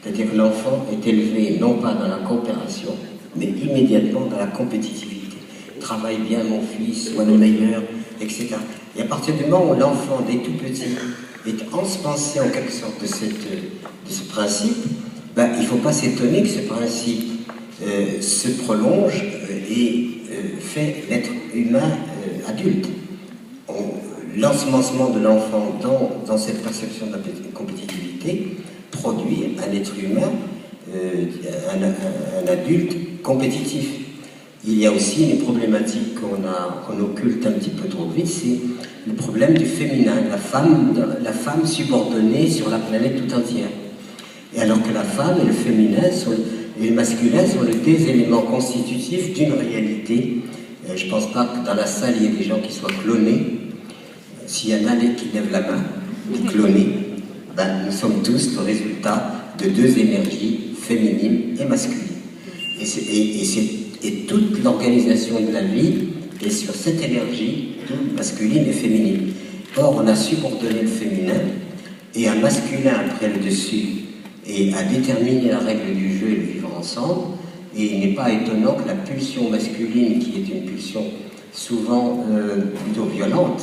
C'est-à-dire que l'enfant est élevé non pas dans la coopération, mais immédiatement dans la compétitivité. Travaille bien mon fils, sois le meilleur, etc. Et à partir du moment où l'enfant, dès tout petit, est ensemencé en quelque sorte de ce principe, ben, il ne faut pas s'étonner que ce principe se prolonge et fait l'être humain adulte. L'ensemencement de l'enfant dans cette perception de la compétitivité produit un être humain, un adulte compétitif. Il y a aussi une problématique qu'on occulte un petit peu trop vite, c'est le problème du féminin, la femme subordonnée sur la planète tout entière. Et alors que la femme et le féminin et le masculin sont les deux éléments constitutifs d'une réalité. Je ne pense pas que dans la salle il y ait des gens qui soient clonés. S'il y en a qui lèvent la main, clonés, ben, nous sommes tous le résultat de deux énergies féminines et masculines. Et toute l'organisation de la vie est sur cette énergie masculine et féminine. Or, on a subordonné le féminin et un masculin a pris le dessus et a déterminé la règle du jeu et le vivre ensemble. Et il n'est pas étonnant que la pulsion masculine, qui est une pulsion souvent plutôt violente,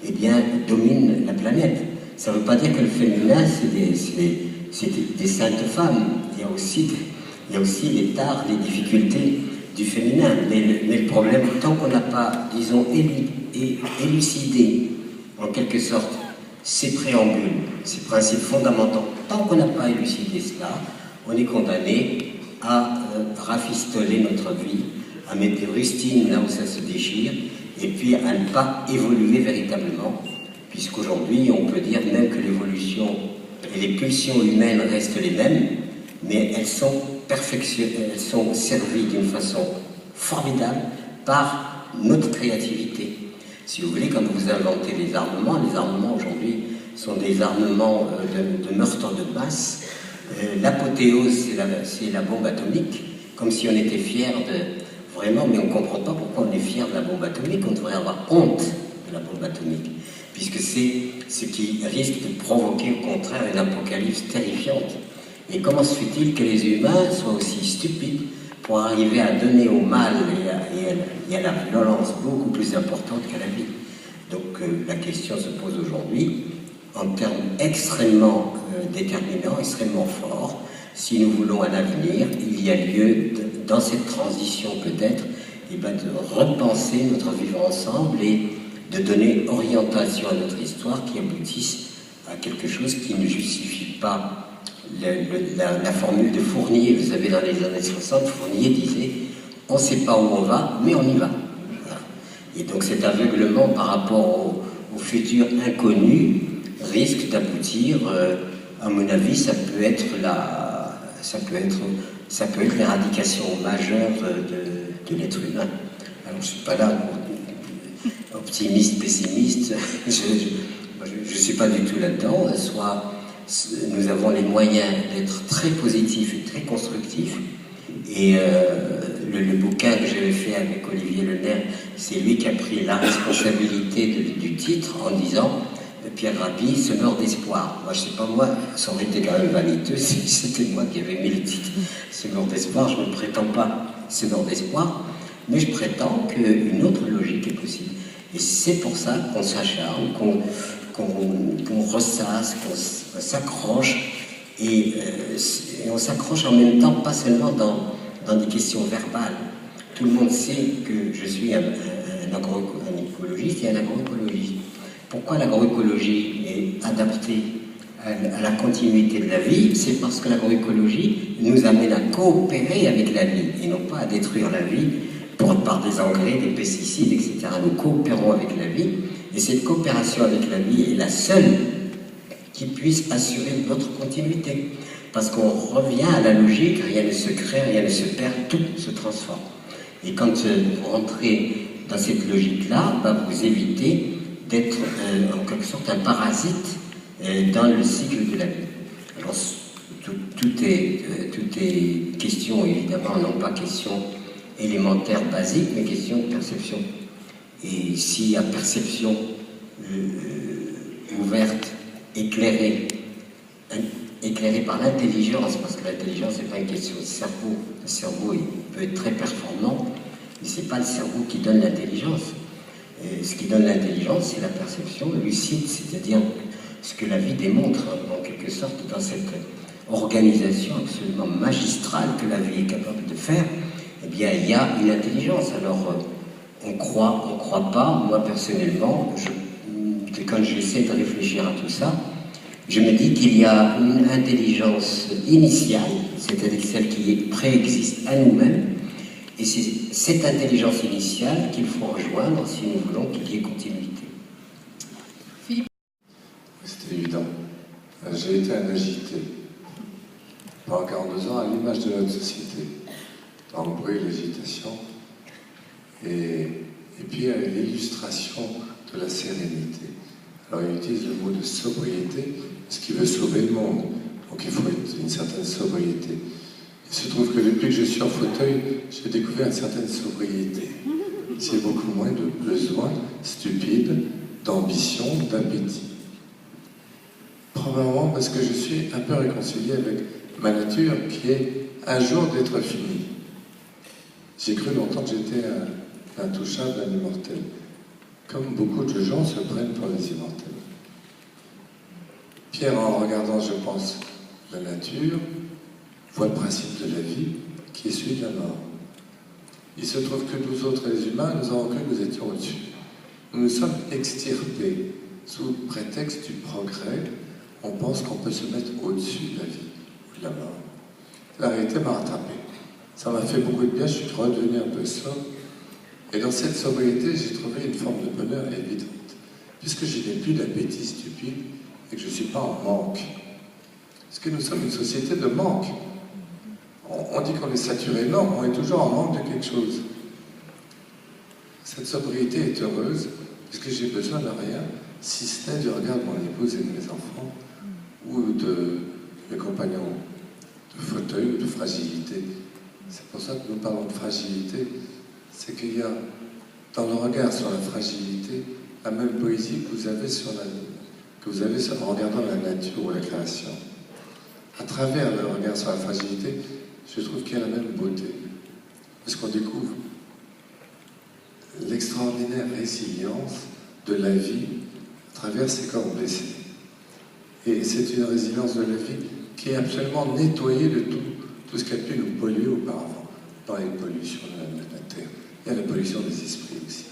eh bien, domine la planète. Ça ne veut pas dire que le féminin, c'est des saintes femmes. Il y a aussi les tares, les difficultés du féminin. Mais le problème, tant qu'on n'a pas, disons, élucidé, en quelque sorte, ces préambules, ces principes fondamentaux, tant qu'on n'a pas élucidé cela, on est condamné à rafistoler notre vie, à mettre des rustines là où ça se déchire, et puis à ne pas évoluer véritablement, puisqu'aujourd'hui on peut dire même que l'évolution et les pulsions humaines restent les mêmes, mais elles sont perfectionnées, elles sont servies d'une façon formidable par notre créativité. Si vous voulez, quand vous inventez les armements aujourd'hui sont des armements de meurtre de masse. L'apothéose, c'est la bombe atomique, comme si on était fier de... Vraiment, mais on ne comprend pas pourquoi on est fier de la bombe atomique. On devrait avoir honte de la bombe atomique, puisque c'est ce qui risque de provoquer au contraire une apocalypse terrifiante. Et comment se fait-il que les humains soient aussi stupides pour arriver à donner au mal et à la violence beaucoup plus importante qu'à la vie? Donc la question se pose aujourd'hui en termes extrêmement déterminants, extrêmement forts. Si nous voulons un avenir, il y a lieu, dans cette transition peut-être, de repenser notre vivre ensemble et de donner orientation à notre histoire qui aboutisse à quelque chose qui ne justifie pas la formule de Fournier. Vous savez, dans les années 60, Fournier disait « on ne sait pas où on va, mais on y va ». Voilà. Et donc cet aveuglement par rapport au futur inconnu risque d'aboutir, à mon avis, ça peut être l'éradication majeure de l'être humain. Alors je ne suis pas là pour optimiste, pessimiste, je ne suis pas du tout là-dedans. Soit nous avons les moyens d'être très positifs et très constructifs, et le bouquin que j'avais fait avec Olivier Lenaire, c'est lui qui a pris la responsabilité du titre en disant Pierre Rabhi se meurt d'espoir. Moi, je sais pas, moi, ça aurait été quand même vaniteux si c'était moi qui avais mis le titre se meurt d'espoir. Je ne prétends pas se meurt d'espoir, mais je prétends qu'une autre logique est possible. Et c'est pour ça qu'on s'acharne, qu'on ressasse, qu'on s'accroche, et on s'accroche en même temps, pas seulement dans des questions verbales. Tout le monde sait que je suis un écologiste et un agroécologiste. Pourquoi l'agroécologie est adaptée à la continuité de la vie? C'est parce que l'agroécologie nous amène à coopérer avec la vie et non pas à détruire la vie par des engrais, des pesticides, etc. Nous coopérons avec la vie, et cette coopération avec la vie est la seule qui puisse assurer notre continuité. Parce qu'on revient à la logique, rien ne se crée, rien ne se perd, tout se transforme. Et quand vous rentrez dans cette logique-là, vous évitez d'être en quelque sorte un parasite dans le cycle de la vie. Alors tout est question, évidemment, non pas question élémentaire, basique, mais question de perception. Et s'il y a perception ouverte, éclairée éclairé par l'intelligence, parce que l'intelligence n'est pas une question de cerveau. Le cerveau, il peut être très performant, mais ce n'est pas le cerveau qui donne l'intelligence. Ce qui donne l'intelligence, c'est la perception lucide, c'est-à-dire ce que la vie démontre, en quelque sorte, dans cette organisation absolument magistrale que la vie est capable de faire. Eh bien, il y a une intelligence. Alors, on croit pas. Moi, personnellement, quand j'essaie de réfléchir à tout ça, je me dis qu'il y a une intelligence initiale, c'est-à-dire celle qui préexiste à nous-mêmes, et c'est cette intelligence initiale qu'il faut rejoindre si nous voulons qu'il y ait continuité. C'était évident. J'ai été un agité. Pendant 42 ans, à l'image de notre société. Dans le bruit, l'agitation, et puis l'illustration de la sérénité. Alors il utilise le mot de sobriété, parce qu'il veut sauver le monde. Donc il faut une certaine sobriété. Il se trouve que depuis que je suis en fauteuil, j'ai découvert une certaine sobriété. C'est beaucoup moins de besoins stupides, d'ambition, d'appétit. Probablement parce que je suis un peu réconcilié avec ma nature qui est un jour d'être finie. J'ai cru longtemps que j'étais un intouchable, un immortel. Comme beaucoup de gens se prennent pour des immortels. Pierre, en regardant, je pense, la nature, voit le principe de la vie qui est celui de la mort. Il se trouve que nous autres, les humains, nous avons cru que nous étions au-dessus. Nous nous sommes extirpés sous prétexte du progrès. On pense qu'on peut se mettre au-dessus de la vie ou de la mort. La réalité m'a rattrapé. Ça m'a fait beaucoup de bien, je suis redevenu un peu sobre. Et dans cette sobriété, j'ai trouvé une forme de bonheur évidente. Puisque je n'ai plus d'appétit stupide et que je ne suis pas en manque. Parce que nous sommes une société de manque. On dit qu'on est saturé. Non, on est toujours en manque de quelque chose. Cette sobriété est heureuse, puisque j'ai besoin de rien, si ce n'est du regard de mon épouse et de mes enfants, ou de mes compagnons de fauteuil ou de fragilité. C'est pour ça que nous parlons de fragilité. C'est qu'il y a dans le regard sur la fragilité la même poésie que vous avez en regardant la nature ou la création. À travers le regard sur la fragilité, je trouve qu'il y a la même beauté. Parce qu'on découvre l'extraordinaire résilience de la vie à travers ses corps blessés. Et c'est une résilience de la vie qui est absolument nettoyée de tout ce qui a pu nous polluer auparavant, dans les pollutions de la Terre. Il y a la pollution des esprits aussi.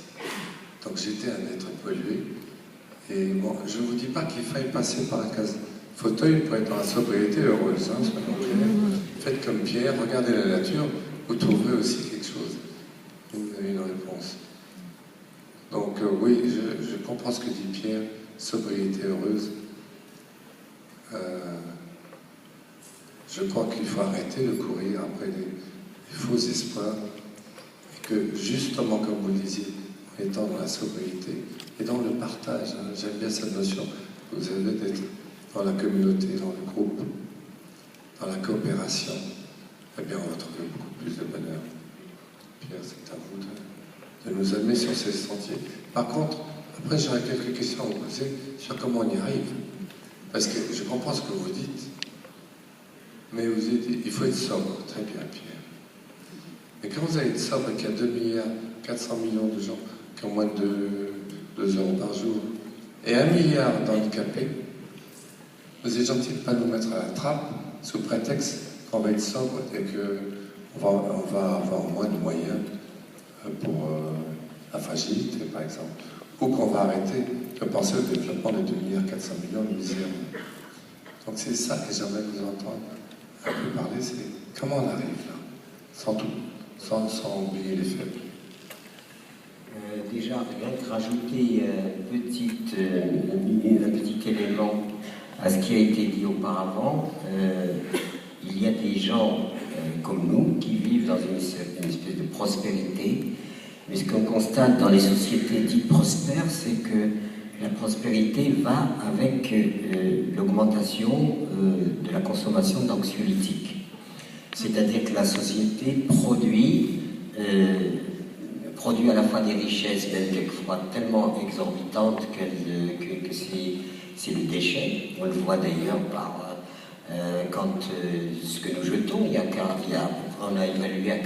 Donc j'étais un être pollué. Et bon, je ne vous dis pas qu'il faille passer par un fauteuil pour être dans la sobriété heureuse. Hein, faites comme Pierre, regardez la nature, vous trouverez aussi quelque chose, une réponse. Donc oui, je comprends ce que dit Pierre, sobriété heureuse. Je crois qu'il faut arrêter de courir après les faux espoirs et que justement, comme vous le disiez, en étant dans la sobriété et dans le partage, hein, j'aime bien cette notion que vous avez d'être dans la communauté, dans le groupe, dans la coopération, eh bien on va trouver beaucoup plus de bonheur. Pierre, c'est à vous de nous amener sur ces sentiers. Par contre, après j'aurais quelques questions à vous poser sur comment on y arrive. Parce que je comprends ce que vous dites, mais vous dites il faut être sobre. Très bien, Pierre. Mais quand vous allez être sobre et qu'il y a 2 milliards 400 millions de gens qui ont moins de 2 euros par jour, et 1 milliard d'handicapés, vous êtes gentil de ne pas nous mettre à la trappe sous prétexte qu'on va être sobre et qu'on va avoir moins de moyens pour la fragilité, par exemple. Ou qu'on va arrêter de penser au développement des 2 milliards 400 millions de misères. Donc c'est ça que j'aimerais vous entendre un peu parler, c'est comment on arrive là, sans tout, sans oublier les faibles. Déjà, rien que rajouter un petit élément à ce qui a été dit auparavant, il y a des gens comme nous qui vivent dans une espèce de prospérité, mais ce qu'on constate dans les sociétés dites prospères, c'est que la prospérité va avec l'augmentation de la consommation d'anxiolytiques. C'est-à-dire que la société produit à la fois des richesses, même quelquefois tellement exorbitantes que c'est le déchet. On le voit d'ailleurs par Ce que nous jetons, on a évalué à 40%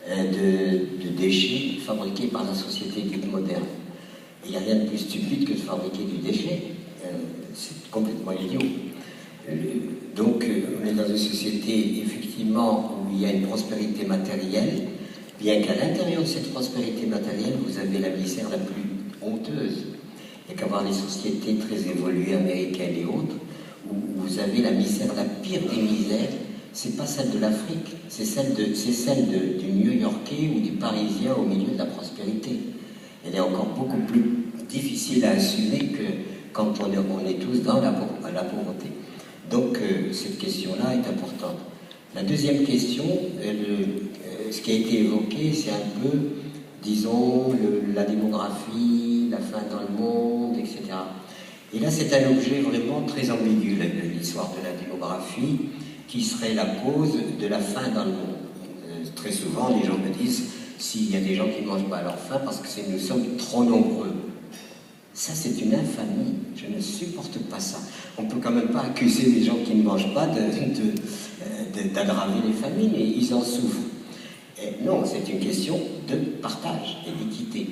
de déchets fabriqués par la société dite moderne. Il n'y a rien de plus stupide que de fabriquer du déchet. C'est complètement idiot. Donc, on est dans une société, effectivement, où il y a une prospérité matérielle, bien qu'à l'intérieur de cette prospérité matérielle, vous avez la misère la plus honteuse. Il n'y a qu'à voir les sociétés très évoluées, américaines et autres, où vous avez la misère, la pire des misères. C'est pas celle de l'Afrique, c'est celle du New-Yorkais ou du Parisien au milieu de la prospérité. Elle est encore beaucoup plus difficile à assumer que quand on est tous dans la pauvreté. Donc cette question-là est importante. La deuxième question, ce qui a été évoqué, c'est un peu, disons, la démographie, la faim dans le monde, etc. Et là, c'est un objet vraiment très ambigu, l'histoire de la démographie, qui serait la cause de la faim dans le monde. Très souvent, les gens me disent, s'il y a des gens qui ne mangent pas à leur faim, parce que nous sommes trop nombreux. Ça, c'est une infamie. Je ne supporte pas ça. On ne peut quand même pas accuser les gens qui ne mangent pas d'aggraver les familles, mais ils en souffrent. Et non, c'est une question de partage et d'équité.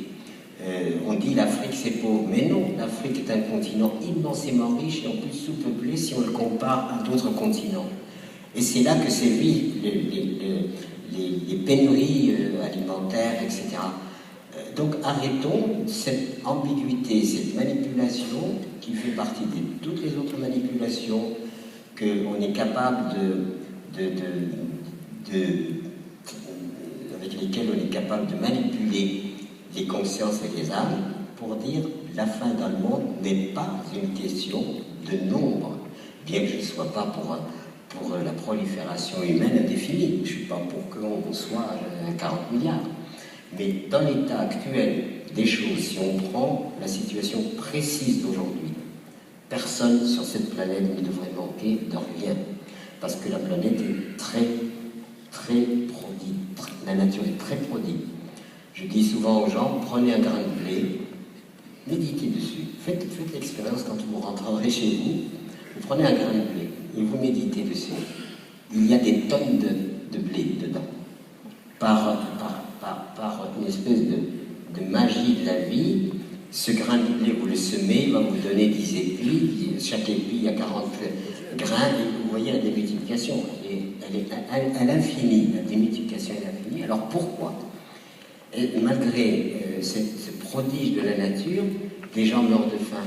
On dit l'Afrique c'est pauvre, mais non, l'Afrique est un continent immensément riche et en plus sous-peuplé si on le compare à d'autres continents. Et c'est là que sévissent les pénuries alimentaires, etc. Donc arrêtons cette ambiguïté, cette manipulation qui fait partie de toutes les autres manipulations qu'on est capable avec lesquelles on est capable de manipuler les consciences et les âmes pour dire la faim dans le monde n'est pas une question de nombre, bien que je ne sois pas pour la prolifération humaine indéfinie. Je ne suis pas pour qu'on soit à 40 milliards. Mais dans l'état actuel des choses, si on prend la situation précise d'aujourd'hui, personne sur cette planète ne devrait manquer de rien. Parce que la planète est très, très prodigue. La nature est très prodigue. Je dis souvent aux gens, prenez un grain de blé, méditez dessus. Faites l'expérience quand vous rentrerez chez vous. Vous prenez un grain de blé et vous méditez dessus. Il y a des tonnes de blé dedans. Par une espèce de magie de la vie, ce grain de blé, vous le semez, va vous donner 10 épis. Chaque épi a 40 grains. Et vous voyez la démultiplication. Elle est à l'infini. La démultiplication est à l'infini. Alors pourquoi? Et malgré ce prodige de la nature, les gens meurent de faim.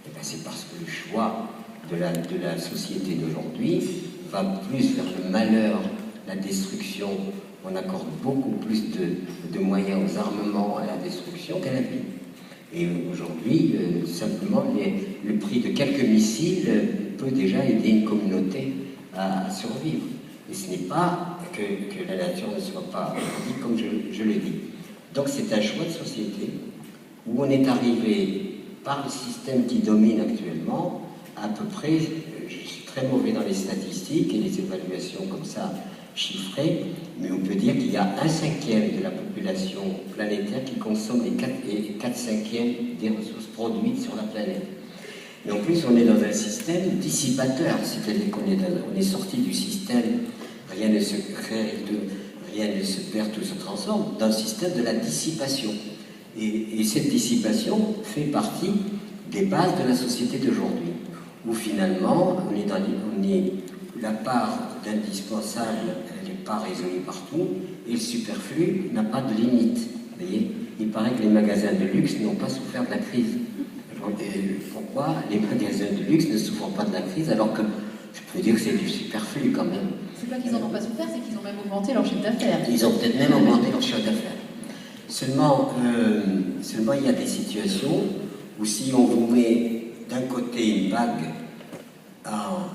Et ben c'est parce que le choix de la société d'aujourd'hui va plus vers le malheur, la destruction. On accorde beaucoup plus de moyens aux armements, à la destruction qu'à la vie. Et aujourd'hui, simplement, le prix de quelques missiles peut déjà aider une communauté à survivre. Et ce n'est pas que la nature ne soit pas dit comme je le dis. Donc c'est un choix de société où on est arrivé par le système qui domine actuellement, à peu près, je suis très mauvais dans les statistiques et les évaluations comme ça chiffrées, mais on peut dire qu'il y a 1/5 de la population planétaire qui consomme les 4/5 des ressources produites sur la planète. Et en plus, on est dans un système dissipateur, c'est-à-dire qu'on est sorti du système, rien ne se crée, rien ne se perd, tout se transforme, dans le système de la dissipation. Et cette dissipation fait partie des bases de la société d'aujourd'hui, où finalement, la part d'indispensable, elle n'est pas résolue partout, et le superflu n'a pas de limite. Vous voyez, il paraît que les magasins de luxe n'ont pas souffert de la crise. Pourquoi les magasins de luxe ne souffrent pas de la crise alors que je peux dire que c'est du superflu quand même? C'est pas qu'ils n'en ont pas souffert, c'est qu'ils ont même augmenté leur chiffre d'affaires. Ils ont peut-être même augmenté leur chiffre d'affaires. Seulement, il y a des situations où si on vous met d'un côté une bague en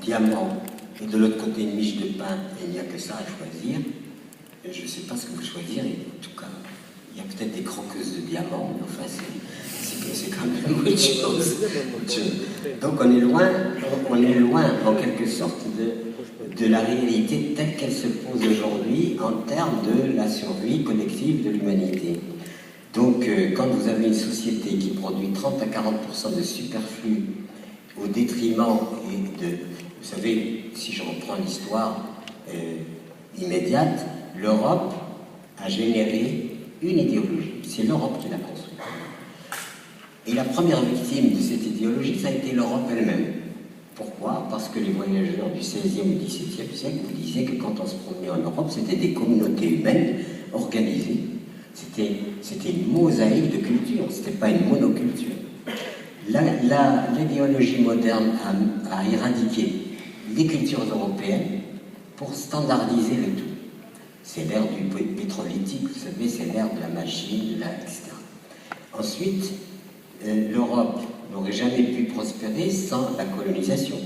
diamant et de l'autre côté une miche de pain, et il n'y a que ça à choisir, je ne sais pas ce que vous choisirez. En tout cas, il y a peut-être des croqueuses de diamants, mais enfin, c'est quand même autre chose. Donc on est loin en quelque sorte de la réalité telle qu'elle se pose aujourd'hui en termes de la survie collective de l'humanité. Donc quand vous avez une société qui produit 30 à 40% de superflu au détriment et de... Vous savez, si je reprends l'histoire immédiate, l'Europe a généré une idéologie. C'est l'Europe qui l'a construite. Et la première victime de cette idéologie, ça a été l'Europe elle-même. Pourquoi? Parce que les voyageurs du XVIe ou XVIIe siècle vous disaient que quand on se promenait en Europe, c'était des communautés humaines organisées. C'était une mosaïque de culture, c'était pas une monoculture. L'idéologie moderne a éradiqué les cultures européennes pour standardiser le tout. C'est l'ère du pétrolitique, vous savez, c'est l'ère de la machine, etc. Ensuite, l'Europe n'aurait jamais pu prospérer sans la colonisation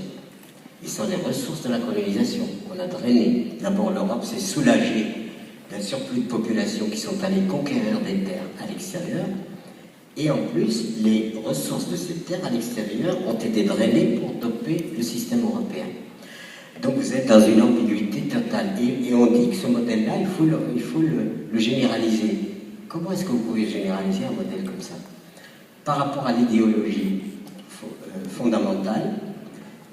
et sans les ressources de la colonisation. On a drainé. D'abord, l'Europe s'est soulagée d'un surplus de population qui sont allés conquérir des terres à l'extérieur, et en plus, les ressources de ces terres à l'extérieur ont été drainées pour doper le système européen. Donc vous êtes dans une ambiguïté totale. Et on dit que ce modèle-là, il faut le généraliser. Comment est-ce que vous pouvez généraliser un modèle comme ça? Par rapport à l'idéologie fondamentale,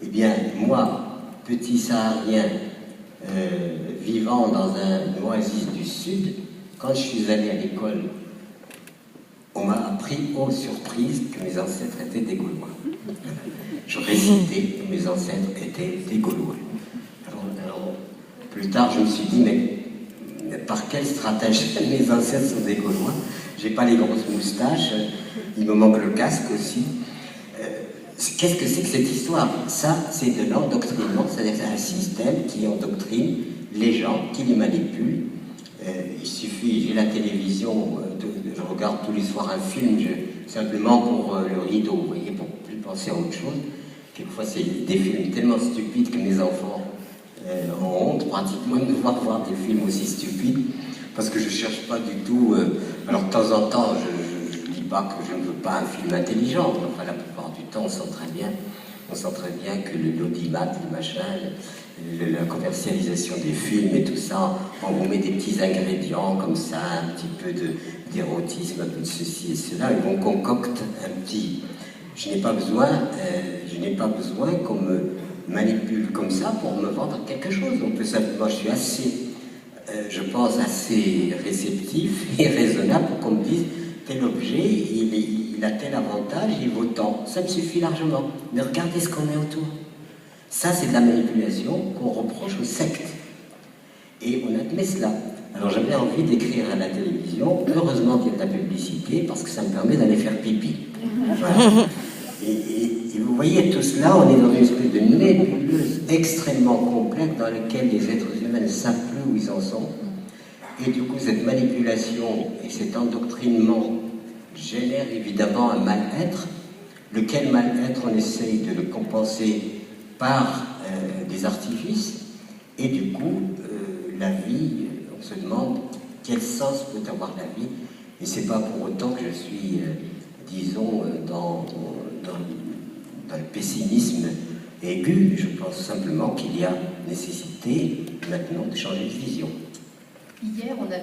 eh bien, moi, petit saharien, vivant dans un oasis du Sud, quand je suis allé à l'école, on m'a appris, aux surprises, que mes ancêtres étaient des Gaulois. Je récitais que mes ancêtres étaient des Gaulois. Alors, plus tard, je me suis dit, mais par quel stratagème mes ancêtres sont des Gaulois? J'ai pas les grosses moustaches, il me manque le casque aussi. Qu'est-ce que c'est que cette histoire? Ça, c'est de l'endoctrinement, c'est-à-dire que c'est un système qui endoctrine les gens, qui les manipule. Il suffit, j'ai la télévision, je regarde tous les soirs un film, simplement pour le rideau, vous voyez, pour plus penser à autre chose. Quelquefois, c'est des films tellement stupides que mes enfants ont honte pratiquement de me voir des films aussi stupides, parce que je ne cherche pas du tout... alors, de temps en temps, je ne dis pas que je ne veux pas un film intelligent, mais enfin, la plupart du temps, on sent très bien que l'audimat, le machin, la commercialisation des films et tout ça, on vous met des petits ingrédients comme ça, un petit peu d'érotisme, un peu de ceci et cela, et on concocte un petit... Je n'ai pas besoin qu'on me manipule comme ça pour me vendre quelque chose. On peut simplement, je suis assez, je pense, assez réceptif et raisonnable pour qu'on me dise tel objet, il a tel avantage, il vaut tant. Ça me suffit largement. Mais regardez ce qu'on met autour. Ça, c'est de la manipulation qu'on reproche aux sectes. Et on admet cela. Alors j'avais envie d'écrire à la télévision, heureusement qu'il y a de la publicité, parce que ça me permet d'aller faire pipi. Voilà. Et vous voyez, tout cela, on est dans une espèce de nébuleuse extrêmement complexe dans laquelle les êtres humains ne savent plus où ils en sont. Et du coup, cette manipulation et cet endoctrinement génèrent évidemment un mal-être, lequel mal-être on essaye de le compenser par des artifices, et du coup, la vie, on se demande quel sens peut avoir la vie, et c'est pas pour autant que je suis, disons, dans le pessimisme aigu. Je pense simplement qu'il y a nécessité maintenant de changer de vision. Hier, on a